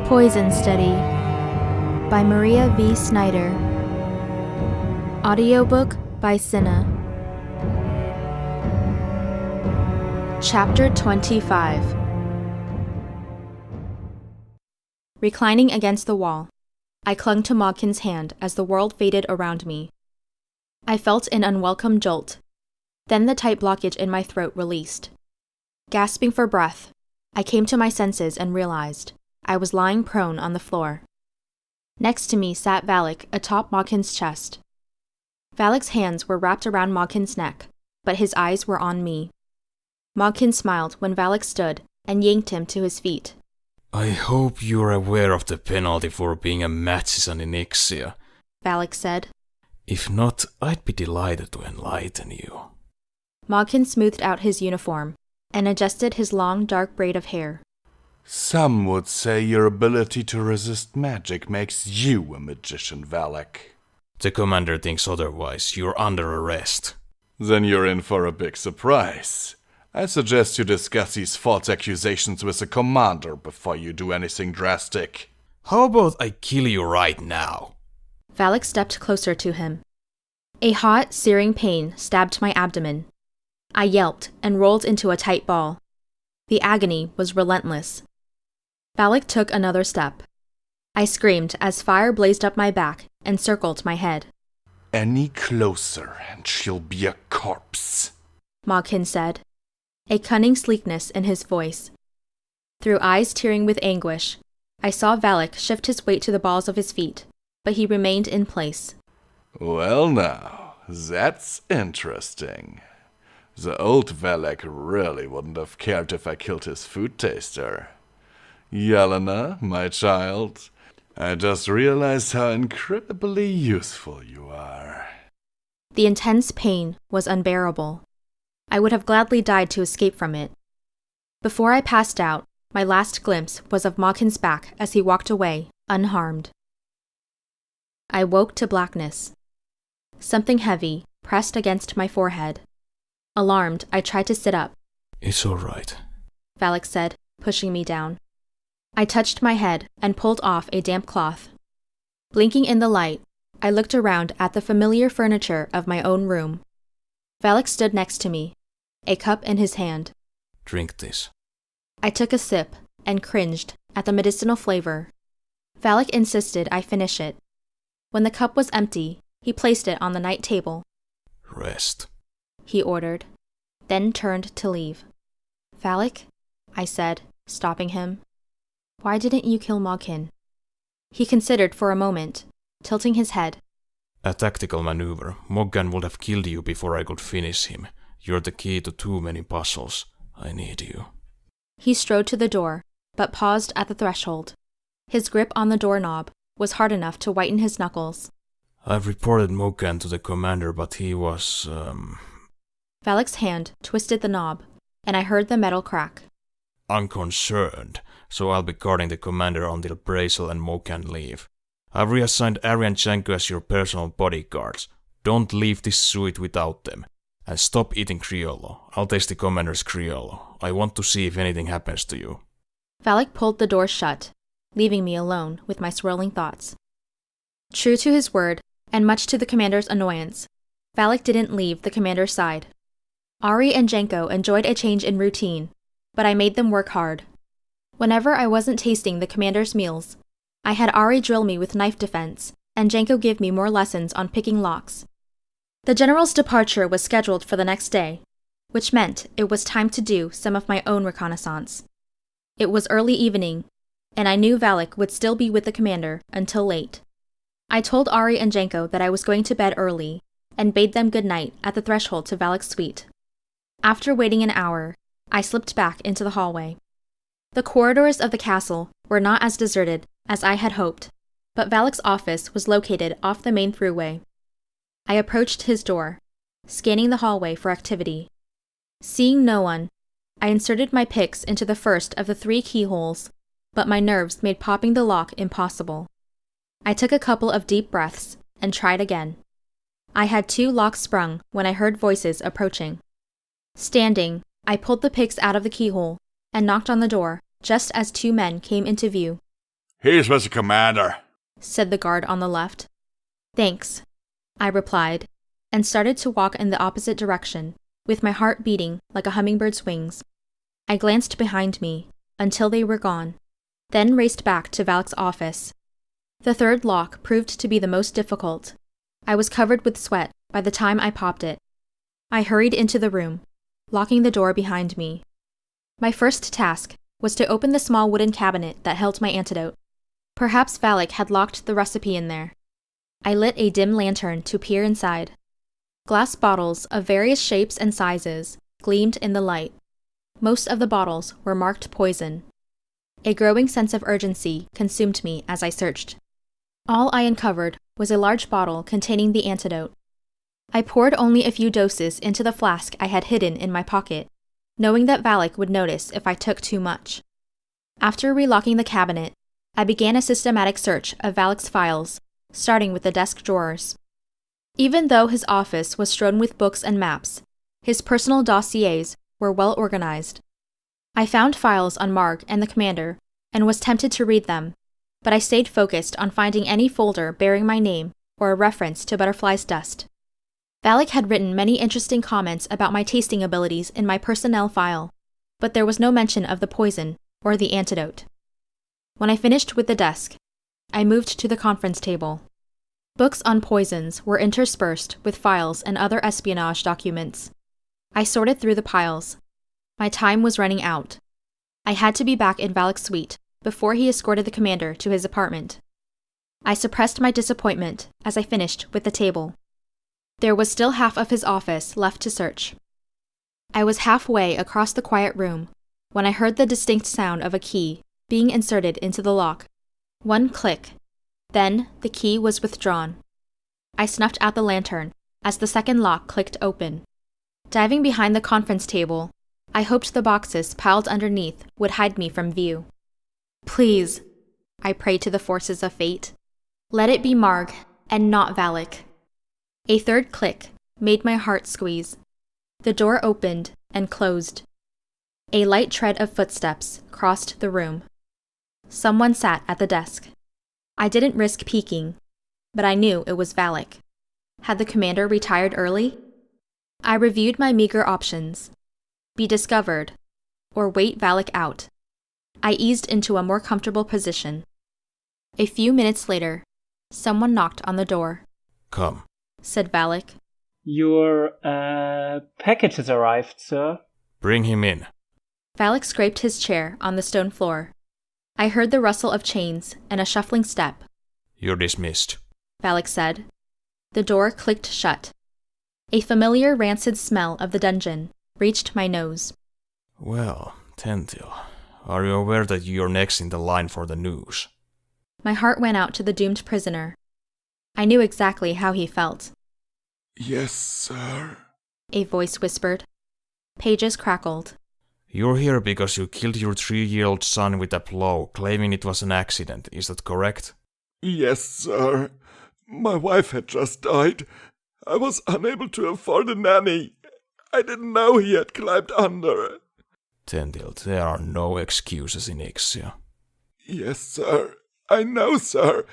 Poison Study by Maria V. Snyder. Audiobook by Cinna. Chapter 25. Reclining against the wall, I clung to Mogkin's hand as the world faded around me. I felt an unwelcome jolt. Then the tight blockage in my throat released. Gasping for breath, I came to my senses and realized I was lying prone on the floor. Next to me sat Valek atop Mogkin's chest. Valek's hands were wrapped around Mogkin's neck, but his eyes were on me. Mogkin smiled when Valek stood and yanked him to his feet. I hope you're aware of the penalty for being a magician in Ixia, Valek said. If not, I'd be delighted to enlighten you. Mogkin smoothed out his uniform and adjusted his long, dark braid of hair. Some would say your ability to resist magic makes you a magician, Valek. The commander thinks otherwise. You're under arrest. Then you're in for a big surprise. I suggest you discuss these false accusations with the commander before you do anything drastic. How about I kill you right now? Valek stepped closer to him. A hot, searing pain stabbed my abdomen. I yelped and rolled into a tight ball. The agony was relentless. Valek took another step. I screamed as fire blazed up my back and circled my head. Any closer and she'll be a corpse, Mogkin said, a cunning sleekness in his voice. Through eyes tearing with anguish, I saw Valek shift his weight to the balls of his feet, but he remained in place. Well now, that's interesting. The old Valek really wouldn't have cared if I killed his food taster. Yelena, my child, I just realized how incredibly useful you are. The intense pain was unbearable. I would have gladly died to escape from it. Before I passed out, my last glimpse was of Mogkin's back as he walked away, unharmed. I woke to blackness. Something heavy pressed against my forehead. Alarmed, I tried to sit up. It's all right, Valek said, pushing me down. I touched my head and pulled off a damp cloth. Blinking in the light, I looked around at the familiar furniture of my own room. Valek stood next to me, a cup in his hand. Drink this. I took a sip and cringed at the medicinal flavor. Valek insisted I finish it. When the cup was empty, he placed it on the night table. Rest, he ordered, then turned to leave. Valek, I said, stopping him. Why didn't you kill Mogkin? He considered for a moment, tilting his head. A tactical maneuver. Moggan would have killed you before I could finish him. You're the key to too many puzzles. I need you. He strode to the door, but paused at the threshold. His grip on the doorknob was hard enough to whiten his knuckles. I've reported Moggan to the commander, but he was, Valek's hand twisted the knob, and I heard the metal crack. unconcerned, so I'll be guarding the commander until Brazel and Moggan leave. I've reassigned Ari and Janko as your personal bodyguards. Don't leave this suite without them. And stop eating Criollo. I'll taste the commander's Criollo. I want to see if anything happens to you. Valek pulled the door shut, leaving me alone with my swirling thoughts. True to his word, and much to the commander's annoyance, Valek didn't leave the commander's side. Ari and Janko enjoyed a change in routine, but I made them work hard. Whenever I wasn't tasting the commander's meals, I had Ari drill me with knife defense, and Janko give me more lessons on picking locks. The general's departure was scheduled for the next day, which meant it was time to do some of my own reconnaissance. It was early evening, and I knew Valek would still be with the commander until late. I told Ari and Janko that I was going to bed early, and bade them good night at the threshold to Valek's suite. After waiting an hour, I slipped back into the hallway. The corridors of the castle were not as deserted as I had hoped, but Valek's office was located off the main throughway. I approached his door, scanning the hallway for activity. Seeing no one, I inserted my picks into the first of the 3 keyholes, but my nerves made popping the lock impossible. I took a couple of deep breaths and tried again. I had 2 locks sprung when I heard voices approaching. Standing, I pulled the picks out of the keyhole and knocked on the door just as 2 men came into view. He's with the commander, said the guard on the left. Thanks, I replied, and started to walk in the opposite direction, with my heart beating like a hummingbird's wings. I glanced behind me, until they were gone, then raced back to Valek's office. The third lock proved to be the most difficult. I was covered with sweat by the time I popped it. I hurried into the room, locking the door behind me. My first task was to open the small wooden cabinet that held my antidote. Perhaps Valek had locked the recipe in there. I lit a dim lantern to peer inside. Glass bottles of various shapes and sizes gleamed in the light. Most of the bottles were marked poison. A growing sense of urgency consumed me as I searched. All I uncovered was a large bottle containing the antidote. I poured only a few doses into the flask I had hidden in my pocket, knowing that Valek would notice if I took too much. After relocking the cabinet, I began a systematic search of Valek's files, starting with the desk drawers. Even though his office was strewn with books and maps, his personal dossiers were well organized. I found files on Marg and the commander, and was tempted to read them, but I stayed focused on finding any folder bearing my name or a reference to butterfly's dust. Valek had written many interesting comments about my tasting abilities in my personnel file, but there was no mention of the poison or the antidote. When I finished with the desk, I moved to the conference table. Books on poisons were interspersed with files and other espionage documents. I sorted through the piles. My time was running out. I had to be back in Valek's suite before he escorted the commander to his apartment. I suppressed my disappointment as I finished with the table. There was still half of his office left to search. I was halfway across the quiet room when I heard the distinct sound of a key being inserted into the lock. One click. Then the key was withdrawn. I snuffed out the lantern as the second lock clicked open. Diving behind the conference table, I hoped the boxes piled underneath would hide me from view. Please, I prayed to the forces of fate. Let it be Marg, and not Valek. A third click made my heart squeeze. The door opened and closed. A light tread of footsteps crossed the room. Someone sat at the desk. I didn't risk peeking, but I knew it was Valek. Had the commander retired early? I reviewed my meager options. Be discovered, or wait Valek out. I eased into a more comfortable position. A few minutes later, someone knocked on the door. Come, said Valek. Your, package has arrived, sir. bring him in. Valek scraped his chair on the stone floor. I heard the rustle of chains and a shuffling step. You're dismissed, Valek said. The door clicked shut. A familiar rancid smell of the dungeon reached my nose. Well, Tentil, are you aware that you're next in the line for the news? My heart went out to the doomed prisoner. I knew exactly how he felt. Yes, sir. A voice whispered. Pages crackled. You're here because you killed your 3-year-old son with a blow, claiming it was an accident, is that correct? Yes, sir. My wife had just died. I was unable to afford a nanny. I didn't know he had climbed under. Tentil, there are no excuses in Ixia. Yes, sir. I know, sir.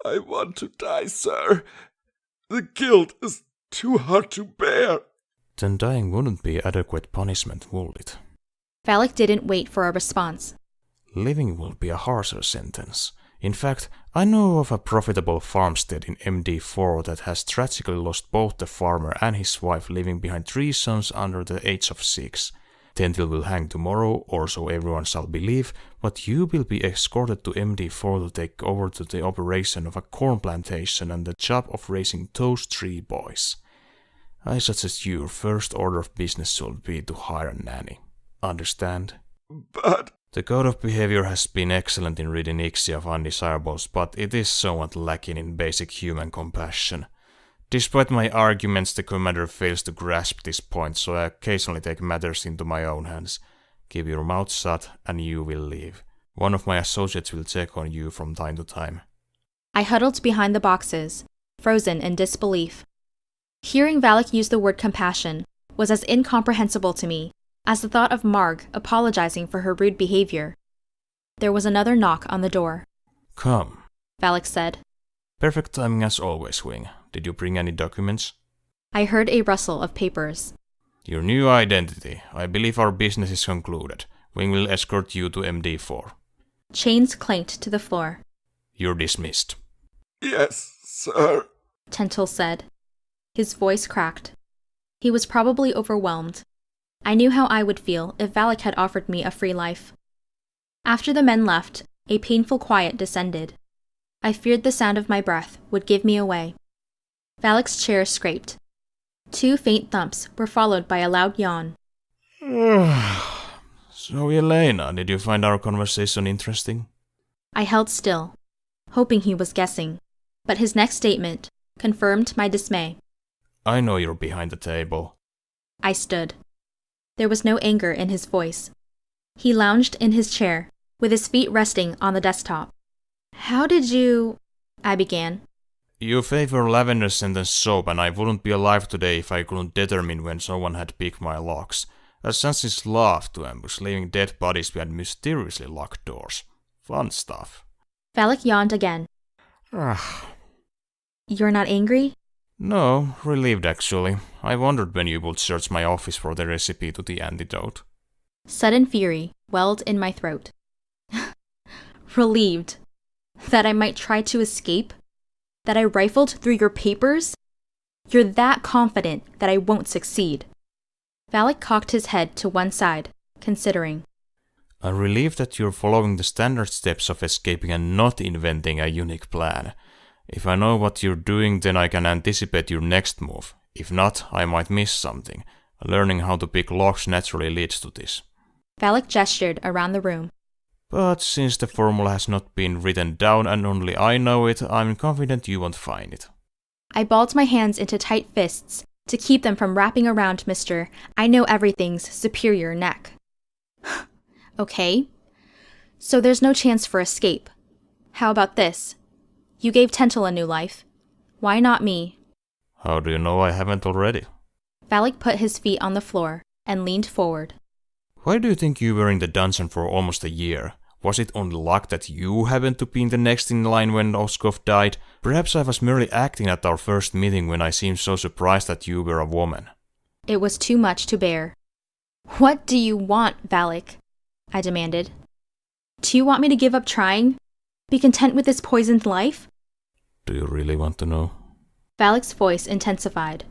I want to die, sir. The guilt is too hard to bear. Then dying wouldn't be adequate punishment, would it? Valek didn't wait for a response. Living will be a harsher sentence. In fact, I know of a profitable farmstead in MD4 that has tragically lost both the farmer and his wife, leaving behind 3 sons under the age of 6. Tentil will hang tomorrow, or so everyone shall believe, but you will be escorted to MD4 to take over to the operation of a corn plantation and the job of raising those 3 boys. I suggest your first order of business should be to hire a nanny. Understand? But... The code of behavior has been excellent in ridding Ixia of undesirables, but it is somewhat lacking in basic human compassion. Despite my arguments, the commander fails to grasp this point, so I occasionally take matters into my own hands. Keep your mouth shut, and you will leave. One of my associates will check on you from time to time. I huddled behind the boxes, frozen in disbelief. Hearing Valek use the word compassion was as incomprehensible to me as the thought of Marg apologizing for her rude behavior. There was another knock on the door. Come. Valek said. Perfect timing as always, Wing. Did you bring any documents? I heard a rustle of papers. Your new identity. I believe our business is concluded. Wing will escort you to MD4. Chains clanked to the floor. You're dismissed. Yes, sir. Tentil said. His voice cracked. He was probably overwhelmed. I knew how I would feel if Valek had offered me a free life. After the men left, a painful quiet descended. I feared the sound of my breath would give me away. Valek's chair scraped. 2 faint thumps were followed by a loud yawn. So, Yelena, did you find our conversation interesting? I held still, hoping he was guessing, but his next statement confirmed my dismay. I know you're behind the table. I stood. There was no anger in his voice. He lounged in his chair, with his feet resting on the desktop. How did you... I began. You favor lavender scented soap, and I wouldn't be alive today if I couldn't determine when someone had picked my locks. Assassins love to ambush leaving dead bodies behind mysteriously locked doors. Fun stuff. Valek yawned again. You're not angry? No, relieved actually. I wondered when you would search my office for the recipe to the antidote. Sudden fury welled in my throat. Relieved? That I might try to escape? That I rifled through your papers? You're that confident that I won't succeed. Valek cocked his head to one side, considering. I'm relieved that you're following the standard steps of escaping and not inventing a unique plan. If I know what you're doing, then I can anticipate your next move. If not, I might miss something. Learning how to pick locks naturally leads to this. Valek gestured around the room. But since the formula has not been written down and only I know it, I'm confident you won't find it. I balled my hands into tight fists to keep them from wrapping around Mr. I know everything's superior neck. Okay, so there's no chance for escape. How about this? You gave Tentil a new life. Why not me? How do you know I haven't already? Valek put his feet on the floor and leaned forward. Why do you think you were in the dungeon for almost a year? Was it only luck that you happened to be the next in line when Oskov died? Perhaps I was merely acting at our first meeting when I seemed so surprised that you were a woman. It was too much to bear. What do you want, Valek? I demanded. Do you want me to give up trying? Be content with this poisoned life? Do you really want to know? Valek's voice intensified.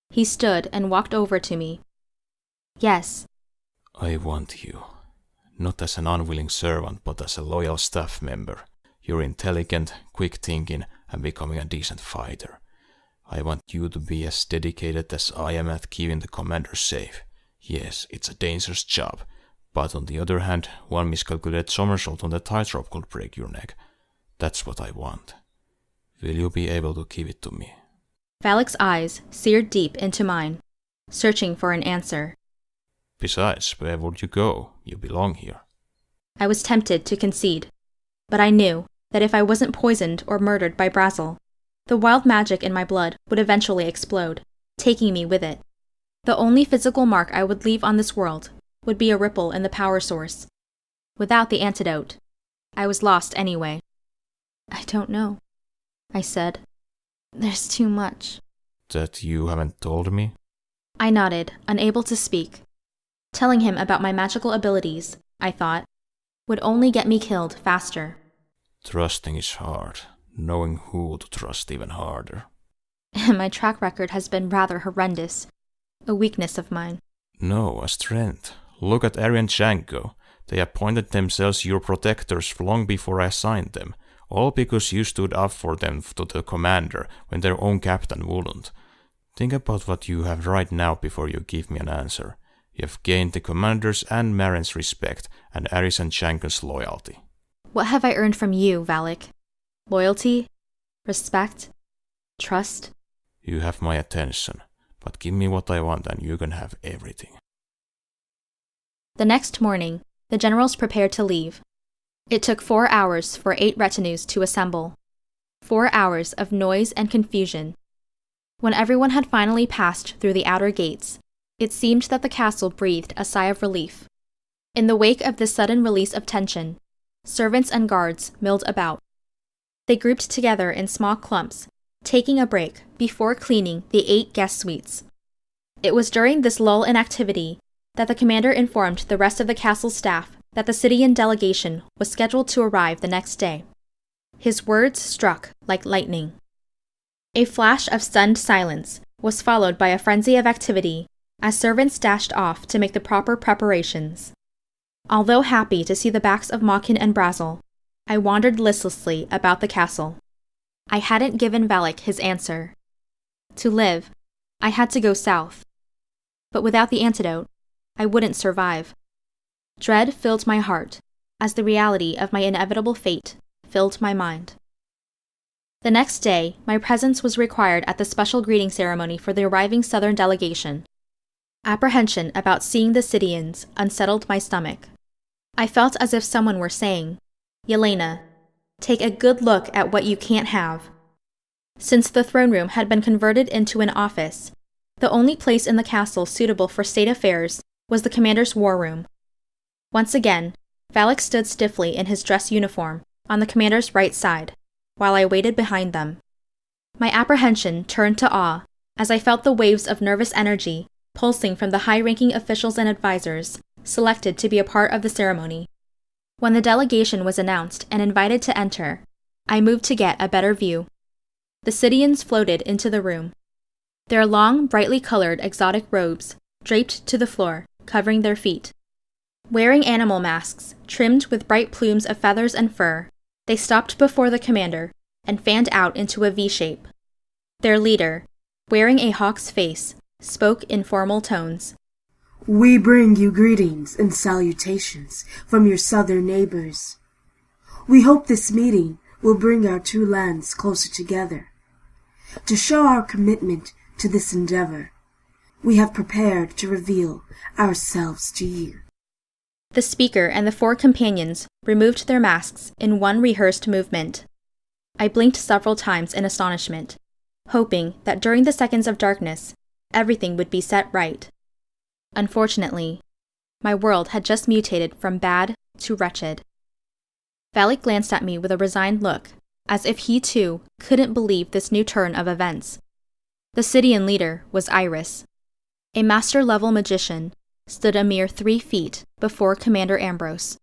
He stood and walked over to me. Yes. I want you. Not as an unwilling servant, but as a loyal staff member. You're intelligent, quick-thinking, and becoming a decent fighter. I want you to be as dedicated as I am at keeping the commander safe. Yes, it's a dangerous job, but on the other hand, one miscalculated somersault on the tightrope could break your neck. That's what I want. Will you be able to give it to me? Valek's eyes seared deep into mine, searching for an answer. Besides, where would you go? You belong here. I was tempted to concede, but I knew that if I wasn't poisoned or murdered by Brazel, the wild magic in my blood would eventually explode, taking me with it. The only physical mark I would leave on this world would be a ripple in the power source. Without the antidote, I was lost anyway. I don't know, I said. There's too much. That you haven't told me? I nodded, unable to speak. Telling him about my magical abilities, I thought, would only get me killed faster. Trusting is hard. Knowing who to trust even harder. My track record has been rather horrendous. A weakness of mine. No, a strength. Look at Ari and Janko. They appointed themselves your protectors long before I assigned them. All because you stood up for them to the commander when their own captain wouldn't. Think about what you have right now before you give me an answer. You have gained the commander's and Maren's respect, and Irys and Janko's loyalty. What have I earned from you, Valek? Loyalty? Respect? Trust? You have my attention, but give me what I want and you can have everything. The next morning, the generals prepared to leave. It took 4 hours for 8 retinues to assemble. 4 hours of noise and confusion. When everyone had finally passed through the outer gates, it seemed that the castle breathed a sigh of relief. In the wake of this sudden release of tension, servants and guards milled about, They grouped together in small clumps, taking a break before cleaning the 8 guest suites. It was during this lull in activity that the commander informed the rest of the castle staff that the Cydian delegation was scheduled to arrive the next day. His words struck like lightning. A flash of stunned silence was followed by a frenzy of activity as servants dashed off to make the proper preparations. Although happy to see the backs of Mawkin and Brazel, I wandered listlessly about the castle. I hadn't given Valek his answer. To live, I had to go south. But without the antidote, I wouldn't survive. Dread filled my heart, as the reality of my inevitable fate filled my mind. The next day, my presence was required at the special greeting ceremony for the arriving southern delegation. Apprehension about seeing the Cydians unsettled my stomach. I felt as if someone were saying, "Yelena, take a good look at what you can't have." Since the throne room had been converted into an office, the only place in the castle suitable for state affairs was the commander's war room. Once again, Valek stood stiffly in his dress uniform on the commander's right side, while I waited behind them. My apprehension turned to awe as I felt the waves of nervous energy pulsing from the high-ranking officials and advisors selected to be a part of the ceremony. When the delegation was announced and invited to enter, I moved to get a better view. The Cydians floated into the room. Their long, brightly colored exotic robes draped to the floor, covering their feet. Wearing animal masks trimmed with bright plumes of feathers and fur, they stopped before the commander and fanned out into a V shape. Their leader, wearing a hawk's face, spoke in formal tones. "We bring you greetings and salutations from your southern neighbors. We hope this meeting will bring our two lands closer together. To show our commitment to this endeavor, we have prepared to reveal ourselves to you." The speaker and the 4 companions removed their masks in one rehearsed movement. I blinked several times in astonishment, hoping that during the seconds of darkness, everything would be set right. Unfortunately, my world had just mutated from bad to wretched. Valek glanced at me with a resigned look, as if he too couldn't believe this new turn of events. The Cydian leader was Irys. A master-level magician stood a mere 3 feet before Commander Ambrose.